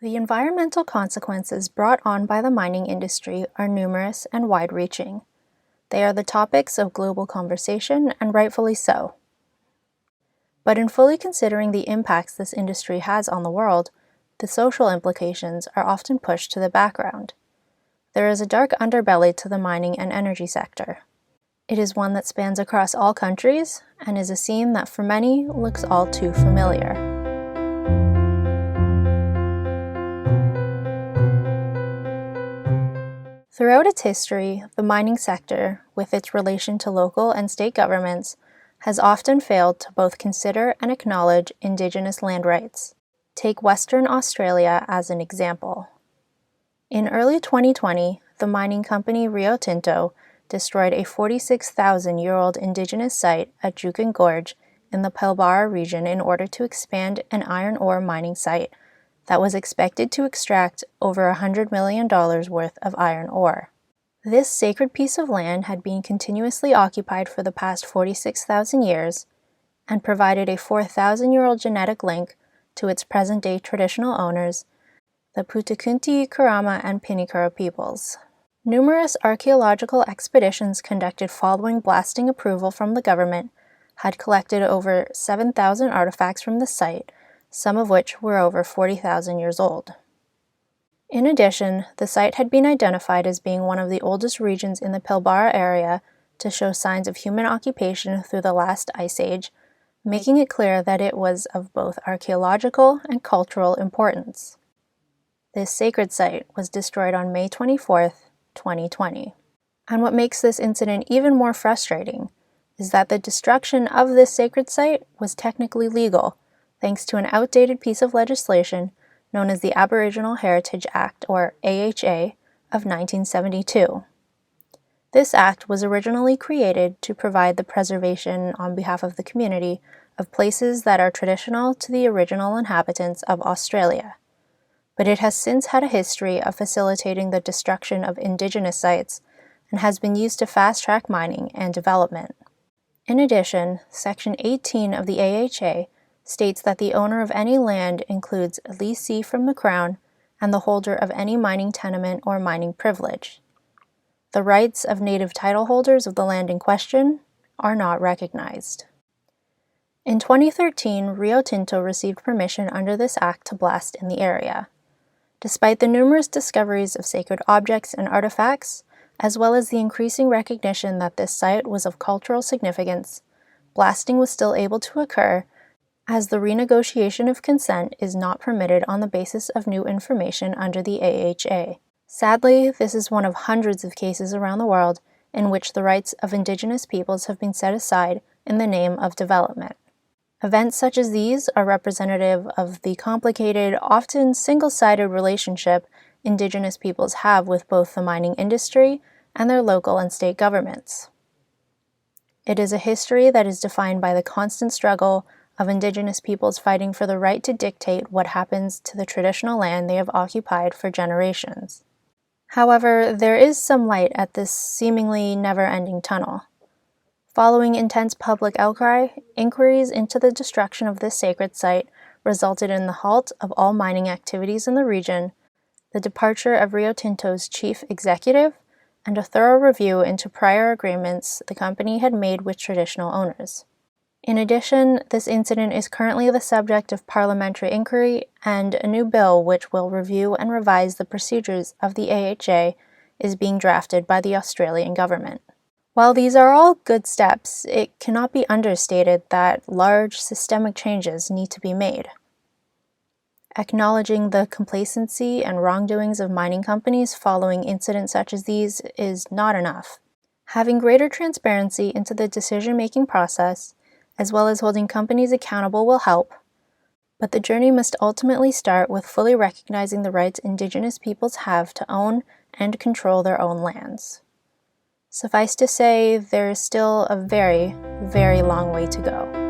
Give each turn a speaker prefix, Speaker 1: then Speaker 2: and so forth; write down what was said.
Speaker 1: The environmental consequences brought on by the mining industry are numerous and wide-reaching. They are the topics of global conversation, and rightfully so. But in fully considering the impacts this industry has on the world, the social implications are often pushed to the background. There is a dark underbelly to the mining and energy sector. It is one that spans across all countries, and is a scene that for many looks all too familiar. Throughout its history, the mining sector, with its relation to local and state governments, has often failed to both consider and acknowledge Indigenous land rights. Take Western Australia as an example. In early 2020, the mining company Rio Tinto destroyed a 46,000-year-old Indigenous site at Juukan Gorge in the Pilbara region in order to expand an iron ore mining site that was expected to extract over $100 million worth of iron ore. This sacred piece of land had been continuously occupied for the past 46,000 years and provided a 4,000-year-old genetic link to its present-day traditional owners, the Putakunti, Kurama, and Pinikura peoples. Numerous archaeological expeditions conducted following blasting approval from the government had collected over 7,000 artifacts from the site, some of which were over 40,000 years old. In addition, the site had been identified as being one of the oldest regions in the Pilbara area to show signs of human occupation through the last ice age, making it clear that it was of both archaeological and cultural importance. This sacred site was destroyed on May 24, 2020. And what makes this incident even more frustrating is that the destruction of this sacred site was technically legal, thanks to an outdated piece of legislation known as the Aboriginal Heritage Act, or AHA, of 1972. This act was originally created to provide the preservation on behalf of the community of places that are traditional to the original inhabitants of Australia. But it has since had a history of facilitating the destruction of Indigenous sites and has been used to fast-track mining and development. In addition, Section 18 of the AHA states that the owner of any land includes a leasee from the Crown and the holder of any mining tenement or mining privilege. The rights of native title holders of the land in question are not recognized. In 2013, Rio Tinto received permission under this act to blast in the area. Despite the numerous discoveries of sacred objects and artifacts, as well as the increasing recognition that this site was of cultural significance, blasting was still able to occur, as the renegotiation of consent is not permitted on the basis of new information under the AHA. Sadly, this is one of hundreds of cases around the world in which the rights of Indigenous peoples have been set aside in the name of development. Events such as these are representative of the complicated, often single-sided relationship Indigenous peoples have with both the mining industry and their local and state governments. It is a history that is defined by the constant struggle of Indigenous peoples fighting for the right to dictate what happens to the traditional land they have occupied for generations. However, there is some light at this seemingly never-ending tunnel. Following intense public outcry, inquiries into the destruction of this sacred site resulted in the halt of all mining activities in the region, the departure of Rio Tinto's chief executive, and a thorough review into prior agreements the company had made with traditional owners. In addition, this incident is currently the subject of parliamentary inquiry, and a new bill which will review and revise the procedures of the AHA is being drafted by the Australian government. While these are all good steps, it cannot be understated that large systemic changes need to be made. Acknowledging the complacency and wrongdoings of mining companies following incidents such as these is not enough. Having greater transparency into the decision-making process, as well as holding companies accountable, will help, but the journey must ultimately start with fully recognizing the rights Indigenous peoples have to own and control their own lands. Suffice to say, there is still a very, very long way to go.